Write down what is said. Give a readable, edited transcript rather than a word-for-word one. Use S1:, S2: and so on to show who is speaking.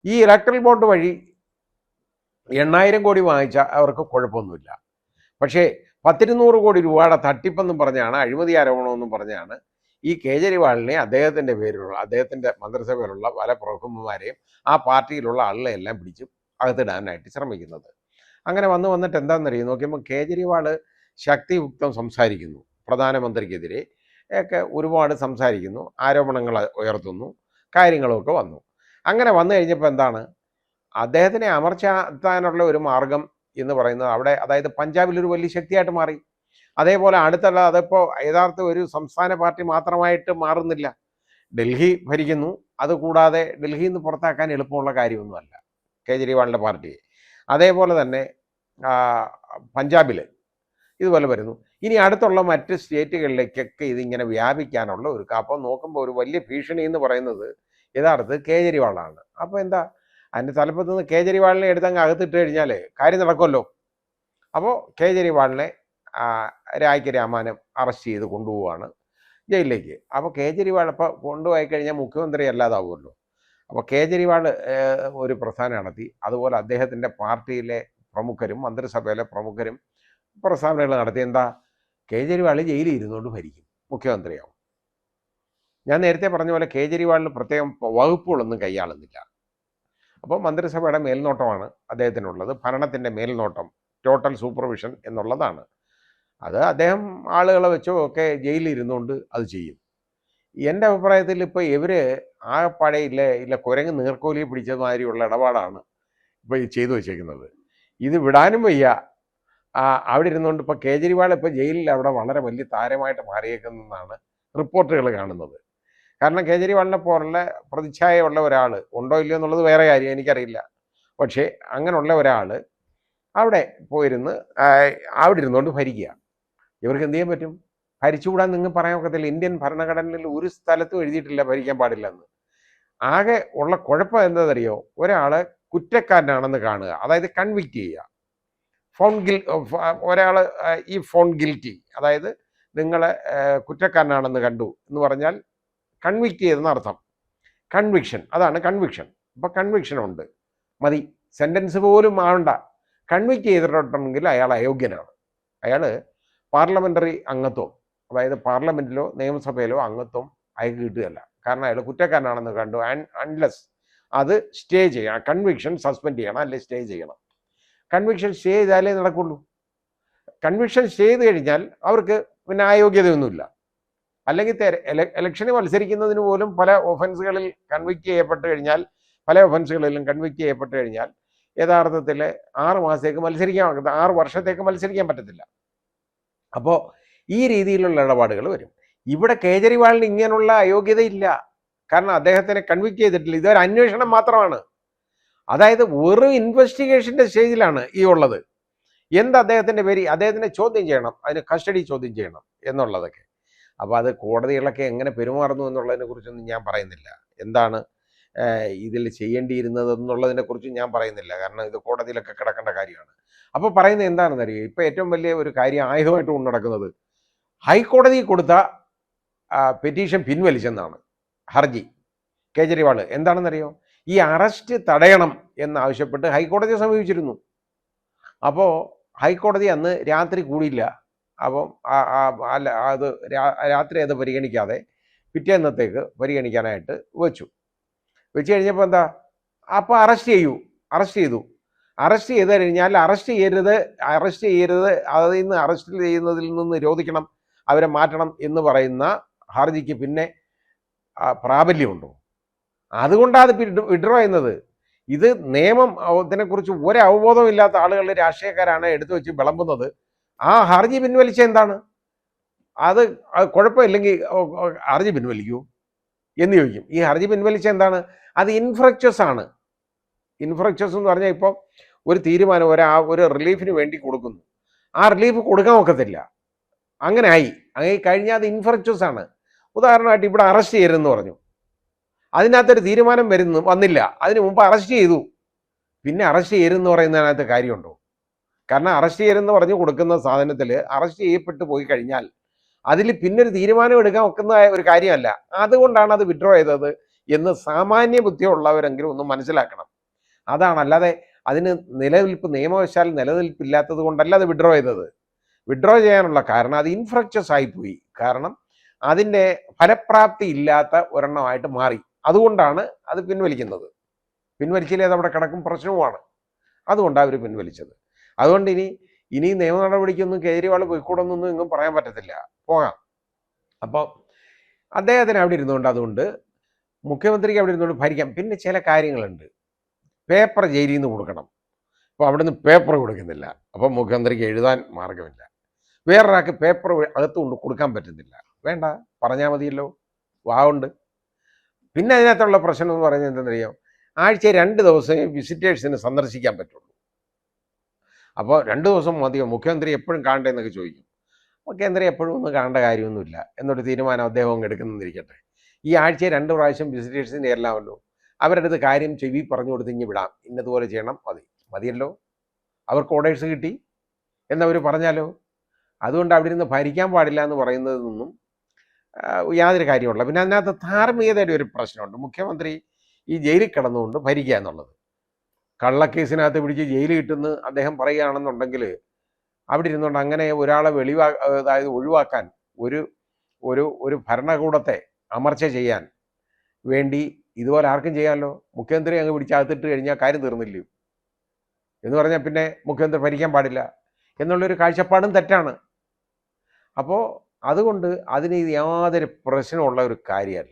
S1: ഈ electoral bond വഴി 8,000 കോടി വാങ്ങിച്ച അവർക്ക് കുഴപ്പമൊന്നുമില്ല. പക്ഷേ 1,200 കോടി രൂപയുടെ തട്ടിപ്പെന്നും പറഞ്ഞാണ്, അഴിമതി ആരോപണമെന്നും പറഞ്ഞാണ് ഈ കേജ്രിവാളിനെ അദ്ദേഹത്തിൻ്റെ മന്ത്രിസഭയിലുള്ള പല പ്രമുഖന്മാരെയും ആ പാർട്ടിയിലുള്ള ആളുകളെല്ലാം പിടിച്ച് അകത്തിടാനായിട്ട് ശ്രമിക്കുന്നത്. അങ്ങനെ വന്നിട്ട് എന്താണെന്നറിയും, നോക്കിയപ്പോൾ കേജ്രിവാൾ ശക്തിയുക്തം സംസാരിക്കുന്നു, പ്രധാനമന്ത്രിക്കെതിരെ ഒക്കെ ഒരുപാട് സംസാരിക്കുന്നു, ആരോപണങ്ങൾ ഉയർത്തുന്നു, കാര്യങ്ങളൊക്കെ വന്നു. അങ്ങനെ വന്നു കഴിഞ്ഞപ്പോൾ എന്താണ്, അദ്ദേഹത്തിനെ അമർച്ചാത്താനുള്ള ഒരു മാർഗം എന്ന് പറയുന്നത് അവിടെ, അതായത് പഞ്ചാബിലൊരു വലിയ ശക്തിയായിട്ട് മാറി. അതേപോലെ അടുത്തുള്ള, അതിപ്പോൾ യഥാർത്ഥ ഒരു സംസ്ഥാന പാർട്ടി മാത്രമായിട്ട് മാറുന്നില്ല, ഡൽഹി ഭരിക്കുന്നു. അതുകൂടാതെ ഡൽഹിയിൽ നിന്ന് പുറത്താക്കാൻ എളുപ്പമുള്ള കാര്യമൊന്നുമല്ല കേജ്രിവാളിൻ്റെ പാർട്ടിയെ. അതേപോലെ തന്നെ പഞ്ചാബിൽ ഇതുപോലെ വരുന്നു. ഇനി അടുത്തുള്ള മറ്റ് സ്റ്റേറ്റുകളിലേക്കൊക്കെ ഇതിങ്ങനെ വ്യാപിക്കാനുള്ള ഒരു അപ്പം നോക്കുമ്പോൾ ഒരു വലിയ ഭീഷണി എന്ന് പറയുന്നത് യഥാർത്ഥത്തിൽ കേജ്രിവാളാണ്. അപ്പോൾ എന്താ, അതിൻ്റെ തലപ്പത്ത് നിന്ന് കേജ്രിവാളിനെ എടുത്തങ്ങ് അകത്തിട്ട് കഴിഞ്ഞാൽ കാര്യം നടക്കുമല്ലോ. അപ്പോൾ കേജ്രിവാളിനെ രായ്ക്ക് രാമാനം അറസ്റ്റ് ചെയ്ത് കൊണ്ടുപോവുകയാണ് ജയിലിലേക്ക്. അപ്പോൾ കേജ്രിവാൾ ഇപ്പോൾ കൊണ്ടുപോയി കഴിഞ്ഞാൽ മുഖ്യമന്ത്രി അല്ലാതാവുമല്ലോ. അപ്പോൾ കേജ്രിവാൾ ഒരു പ്രസ്ഥാനം നടത്തി. അതുപോലെ അദ്ദേഹത്തിൻ്റെ പാർട്ടിയിലെ പ്രമുഖരും മന്ത്രിസഭയിലെ പ്രമുഖരും പ്രസ്താവനകൾ നടത്തി. എന്താ, കേജ്രിവാൾ ജയിലിൽ ഇരുന്നുകൊണ്ട് ഭരിക്കും, മുഖ്യമന്ത്രിയാവും. ഞാൻ നേരത്തെ പറഞ്ഞ പോലെ കേജ്രിവാളിന് പ്രത്യേകം വകുപ്പുകളൊന്നും കൈയാളുന്നില്ല. അപ്പോൾ മന്ത്രിസഭയുടെ മേൽനോട്ടമാണ് അദ്ദേഹത്തിനുള്ളത്. ഭരണത്തിൻ്റെ മേൽനോട്ടം, ടോട്ടൽ സൂപ്പർവിഷൻ എന്നുള്ളതാണ്. അത് അദ്ദേഹം ആളുകളെ വെച്ചോ ഒക്കെ ജയിലിൽ ഇരുന്നുകൊണ്ട് അത് ചെയ്യും. എൻ്റെ അഭിപ്രായത്തിൽ ഇപ്പോൾ ഇവർ ആകെപ്പാടെ ഇല്ല കുരങ്ങ് നീർക്കോലിയെ പിടിച്ചതുമാതിരിയുള്ള ഇടപാടാണ് ഇപ്പോൾ ഈ ചെയ്തു വച്ചേക്കുന്നത്. ഇത് വിടാനും വയ്യ. അവിടെ ഇരുന്നുകൊണ്ട് ഇപ്പോൾ കേജ്രിവാൾ ഇപ്പോൾ ജയിലിൽ അവിടെ വളരെ വലിയ താരമായിട്ട് മാറിയേക്കുന്നതെന്നാണ് റിപ്പോർട്ടുകൾ കാണുന്നത്. കാരണം കേജ്രിവാളിനെ പോലുള്ള പ്രതിച്ഛായയുള്ള ഒരാൾ ഉണ്ടോ ഇല്ലയോ എന്നുള്ളത് വേറെ കാര്യം, എനിക്കറിയില്ല. പക്ഷേ അങ്ങനെയുള്ള ഒരാൾ അവിടെ പോയിരുന്ന് അവിടെ ഇരുന്നുകൊണ്ട് ഭരിക്കുക. ഇവർക്ക് എന്ത് ചെയ്യാൻ പറ്റും? ഭരിച്ചുകൂടാൻ നിങ്ങൾ പറയാൻ ഒക്കത്തില്ല. ഇന്ത്യൻ ഭരണഘടനയിൽ ഒരു സ്ഥലത്തും എഴുതിയിട്ടില്ല ഭരിക്കാൻ പാടില്ലെന്ന്. ആകെ ഉള്ള കുഴപ്പം എന്താണെന്നറിയോ, ഒരാളെ കുറ്റക്കാരനാണെന്ന് കാണുക, അതായത് കൺവിക്റ്റ് ചെയ്യുക. ഒരാൾ ഈ ഫോൺ ഗിൽറ്റി, അതായത് നിങ്ങളെ കുറ്റക്കാരനാണെന്ന് കണ്ടു എന്ന് പറഞ്ഞാൽ കൺവിക്റ്റ് ചെയ്തെന്ന് അർത്ഥം. കൺവിക്ഷൻ, അതാണ് കൺവിക്ഷൻ. അപ്പോൾ കൺവിക്ഷൻ ഉണ്ട്, മതി, സെൻറ്റൻസ് പോലും ആവണ്ട. കൺവിക്റ്റ് ചെയ്തിട്ടുണ്ടെങ്കിൽ അയാൾ അയോഗ്യനാണ്. അയാൾ പാർലമെൻ്ററി അംഗത്വം, അതായത് പാർലമെൻറ്റിലോ നിയമസഭയിലോ അംഗത്വം അയാൾക്ക് കിട്ടുകയല്ല. കാരണം അയാൾ കുറ്റക്കാരനാണെന്ന് കണ്ടു. അൺലെസ് അത് സ്റ്റേ ചെയ്യണം, കൺവിക്ഷൻ സസ്പെൻഡ് ചെയ്യണം, അല്ലെങ്കിൽ സ്റ്റേ ചെയ്യണം. കൺവിക്ഷൻ സ്റ്റേ ചെയ്താലേ നടക്കുള്ളൂ. കൺവിക്ഷൻ സ്റ്റേ ചെയ്ത് കഴിഞ്ഞാൽ അവർക്ക് പിന്നെ അയോഗ്യതയൊന്നുമില്ല. അല്ലെങ്കിൽ ഇലക്ഷന് മത്സരിക്കുന്നതിന് പോലും പല ഒഫൻസുകളിൽ കൺവിക്റ്റ് ചെയ്യപ്പെട്ട് കഴിഞ്ഞാൽ, പല ഒഫൻസുകളിലും കൺവിക്റ്റ് ചെയ്യപ്പെട്ട് കഴിഞ്ഞാൽ യഥാർത്ഥത്തിൽ 6 മാസത്തേക്ക് മത്സരിക്കാൻ, 6 വർഷത്തേക്ക് മത്സരിക്കാൻ പറ്റത്തില്ല. അപ്പോൾ ഈ രീതിയിലുള്ള ഇടപാടുകൾ വരും. ഇവിടെ കേജ്രിവാളിന് ഇങ്ങനെയുള്ള അയോഗ്യതയില്ല. കാരണം അദ്ദേഹത്തിനെ കൺവിക്റ്റ് ചെയ്തിട്ടില്ല. ഇതൊരു അന്വേഷണം മാത്രമാണ്. അതായത് വെറും ഇൻവെസ്റ്റിഗേഷൻ്റെ സ്റ്റേജിലാണ് ഈ ഉള്ളത്. എന്ത് അദ്ദേഹത്തിൻ്റെ പേര്, അദ്ദേഹത്തിനെ ചോദ്യം ചെയ്യണം, അതിന് കസ്റ്റഡി ചോദ്യം ചെയ്യണം എന്നുള്ളതൊക്കെ. അപ്പോൾ അത് കോടതികളൊക്കെ എങ്ങനെ പെരുമാറുന്നു എന്നുള്ളതിനെ കുറിച്ചൊന്നും ഞാൻ പറയുന്നില്ല. എന്താണ് ഇതിൽ ചെയ്യേണ്ടിയിരുന്നത് എന്നുള്ളതിനെക്കുറിച്ച് ഞാൻ പറയുന്നില്ല. കാരണം ഇത് കോടതിയിലൊക്കെ കിടക്കേണ്ട കാര്യമാണ്. അപ്പോൾ പറയുന്നത് എന്താണെന്നറിയോ, ഇപ്പോൾ ഏറ്റവും വലിയ ഒരു കാര്യം ആയുധമായിട്ട് കൊണ്ട് നടക്കുന്നത് ഹൈക്കോടതി കൊടുത്ത പെറ്റീഷൻ പിൻവലിച്ചെന്നാണ് ഹർജി. കേജ്രിവാൾ എന്താണെന്നറിയോ, ഈ അറസ്റ്റ് തടയണം എന്നാവശ്യപ്പെട്ട് ഹൈക്കോടതിയെ സമീപിച്ചിരുന്നു. അപ്പോൾ ഹൈക്കോടതി അന്ന് രാത്രി കൂടിയില്ല. അപ്പം അത് രാത്രി അത് പരിഗണിക്കാതെ പിറ്റേന്നത്തേക്ക് പരിഗണിക്കാനായിട്ട് വെച്ചു കഴിഞ്ഞപ്പോൾ എന്താ, അപ്പോൾ അറസ്റ്റ് ചെയ്തു. അറസ്റ്റ് ചെയ്ത് കഴിഞ്ഞാൽ അറസ്റ്റ് ചെയ്യരുത്, അതിൽ നിന്ന് അറസ്റ്റ് ചെയ്യുന്നതിൽ നിന്ന് നിരോധിക്കണം, അവരെ മാറ്റണം എന്ന് പറയുന്ന ഹർജിക്ക് പിന്നെ പ്രാബല്യമുണ്ടോ? അതുകൊണ്ടാണ് വിഡ്രോ ചെയ്യുന്നത്. ഇത് നിയമം ഇതിനെക്കുറിച്ച് ഒരവബോധമില്ലാത്ത ആളുകൾ, രാഷ്ട്രീയക്കാരാണ് എടുത്തു വെച്ച് വിളമ്പുന്നത്. ആ ഹർജി പിൻവലിച്ച എന്താണ്, അത് കുഴപ്പമില്ലെങ്കിൽ ഹർജി പിൻവലിക്കൂ എന്ന് ചോദിക്കും. ഈ ഹർജി പിൻവലിച്ച എന്താണ്, അത് ഇൻഫ്രക്ച്വസ് ആണ്. ഇൻഫ്രക്ച്വസ് എന്ന് പറഞ്ഞാൽ ഇപ്പോൾ ഒരു തീരുമാനം ഒരു റിലീഫിന് വേണ്ടി കൊടുക്കുന്നു, ആ റിലീഫ് കൊടുക്കാൻ ഒക്കത്തില്ല. അങ്ങനെ ആയി കഴിഞ്ഞാൽ അത് ഇൻഫ്രക്ച്വസ് ആണ്. ഉദാഹരണമായിട്ട് ഇവിടെ അറസ്റ്റ് ചെയ്യരുതെന്ന് പറഞ്ഞു, അതിനകത്തൊരു തീരുമാനം വന്നില്ല, അതിന് മുമ്പ് അറസ്റ്റ് ചെയ്തു, പിന്നെ അറസ്റ്റ് ചെയ്യരുതെന്ന് പറയുന്നതിനകത്ത് കാര്യമുണ്ടോ? കാരണം അറസ്റ്റ് ചെയ്യരുതെന്ന് പറഞ്ഞു കൊടുക്കുന്ന സാധനത്തിൽ അറസ്റ്റ് ചെയ്യപ്പെട്ടു പോയി കഴിഞ്ഞാൽ അതിൽ പിന്നൊരു തീരുമാനം എടുക്കാൻ ഒക്കുന്ന ഒരു കാര്യമല്ല. അതുകൊണ്ടാണ് അത് വിഡ്രോ ചെയ്തത് എന്ന് സാമാന്യ ബുദ്ധിയുള്ളവരെങ്കിലും ഒന്ന് മനസ്സിലാക്കണം. അതാണ്. അല്ലാതെ അതിന് നിയമവശാൽ നിലനിൽപ്പില്ലാത്തത് കൊണ്ടല്ല അത് വിഡ്രോ ചെയ്തത്. വിഡ്രോ ചെയ്യാനുള്ള കാരണം അത് ഇൻഫ്രക്ച്വസ് ആയിപ്പോയി. കാരണം അതിൻ്റെ ഫലപ്രാപ്തി ഇല്ലാത്ത ഒരെണ്ണമായിട്ട് മാറി. അതുകൊണ്ടാണ് അത് പിൻവലിക്കുന്നത്. പിൻവലിച്ചില്ലേ അത് അവിടെ കിടക്കും, പ്രശ്നവുമാണ്. അതുകൊണ്ടാണ് അവർ പിൻവലിച്ചത്. അതുകൊണ്ട് ഇനി നിയമ നടപടിക്കൊന്നും കേജ്രിവാൾ പോയിക്കൂടെന്നൊന്നും എങ്ങും പറയാൻ പറ്റത്തില്ല. പോകാം. അപ്പോൾ അദ്ദേഹത്തിന് അവിടെ ഇരുന്നുകൊണ്ട്, അതുകൊണ്ട് മുഖ്യമന്ത്രിക്ക് അവിടെ ഇരുന്നുകൊണ്ട് ഭരിക്കാം. പിന്നെ ചില കാര്യങ്ങളുണ്ട്. പേപ്പർ ജയിലിൽ നിന്ന് കൊടുക്കണം. അപ്പോൾ അവിടെ നിന്ന് പേപ്പർ കൊടുക്കുന്നില്ല. അപ്പോൾ മുഖ്യമന്ത്രിക്ക് എഴുതാൻ മാർഗമില്ല. വേറൊരാൾക്ക് പേപ്പർ അകത്ത് കൊണ്ട് കൊടുക്കാൻ പറ്റുന്നില്ല. വേണ്ട, പറഞ്ഞാൽ മതിയല്ലോ, വാവുണ്ട്. പിന്നെ അതിനകത്തുള്ള പ്രശ്നം എന്ന് പറയുന്നത് എന്തെന്നറിയാം, ആഴ്ച 2 ദിവസമേ വിസിറ്റേഴ്സിന് സന്ദർശിക്കാൻ പറ്റുള്ളൂ. അപ്പോൾ 2 ദിവസം മതിയോ മുഖ്യമന്ത്രി എപ്പോഴും കാണണ്ടേന്നൊക്കെ ചോദിക്കും. മുഖ്യമന്ത്രി എപ്പോഴും ഒന്നും കാണേണ്ട കാര്യമൊന്നുമില്ല എന്നൊരു തീരുമാനം അദ്ദേഹം അങ്ങ് എടുക്കുന്നിരിക്കട്ടെ. ഈ ആഴ്ച 2 പ്രാവശ്യം വിസിറ്റേഴ്സിൻ്റെ എല്ലാമല്ലോ, അവരുടെ അടുത്ത് കാര്യം ചെവി പറഞ്ഞു കൊടുത്ത് ഇങ്ങ് വിടാം, ഇന്നതുപോലെ ചെയ്യണം, മതിയല്ലോ. അവർക്ക് ഓർഡേഴ്സ് കിട്ടി എന്നവർ പറഞ്ഞാലോ. അതുകൊണ്ട് അവിടെ നിന്ന് ഭരിക്കാൻ പാടില്ല എന്ന് പറയുന്നതൊന്നും യാതൊരു കാര്യമുള്ള. പിന്നെ അതിനകത്ത് ധാർമ്മികതയുടെ ഒരു പ്രശ്നമുണ്ട്. മുഖ്യമന്ത്രി ഈ ജയിലിൽ കിടന്നുകൊണ്ട് ഭരിക്കുക എന്നുള്ളത്, കള്ളക്കേസിനകത്ത് പിടിച്ച് ജയിലിൽ കിട്ടുമെന്ന് അദ്ദേഹം പറയുകയാണെന്നുണ്ടെങ്കിൽ അവിടെ ഇരുന്നുകൊണ്ട് അങ്ങനെ ഒരാളെ അതായത് ഒഴിവാക്കാൻ ഒരു ഭരണകൂടത്തെ അമർച്ച ചെയ്യാൻ വേണ്ടി ഇതുപോലെ ആർക്കും ചെയ്യാമല്ലോ. മുഖ്യമന്ത്രി അങ്ങ് പിടിച്ചകത്തിട്ട് കഴിഞ്ഞാൽ കാര്യം തീർന്നില്ലയോ എന്ന് പറഞ്ഞാൽ പിന്നെ മുഖ്യമന്ത്രി ഭരിക്കാൻ പാടില്ല എന്നുള്ളൊരു കാഴ്ചപ്പാടും തെറ്റാണ്. അപ്പോൾ അതുകൊണ്ട് അതിന് യാതൊരു പ്രശ്നമുള്ള ഒരു കാര്യമല്ല.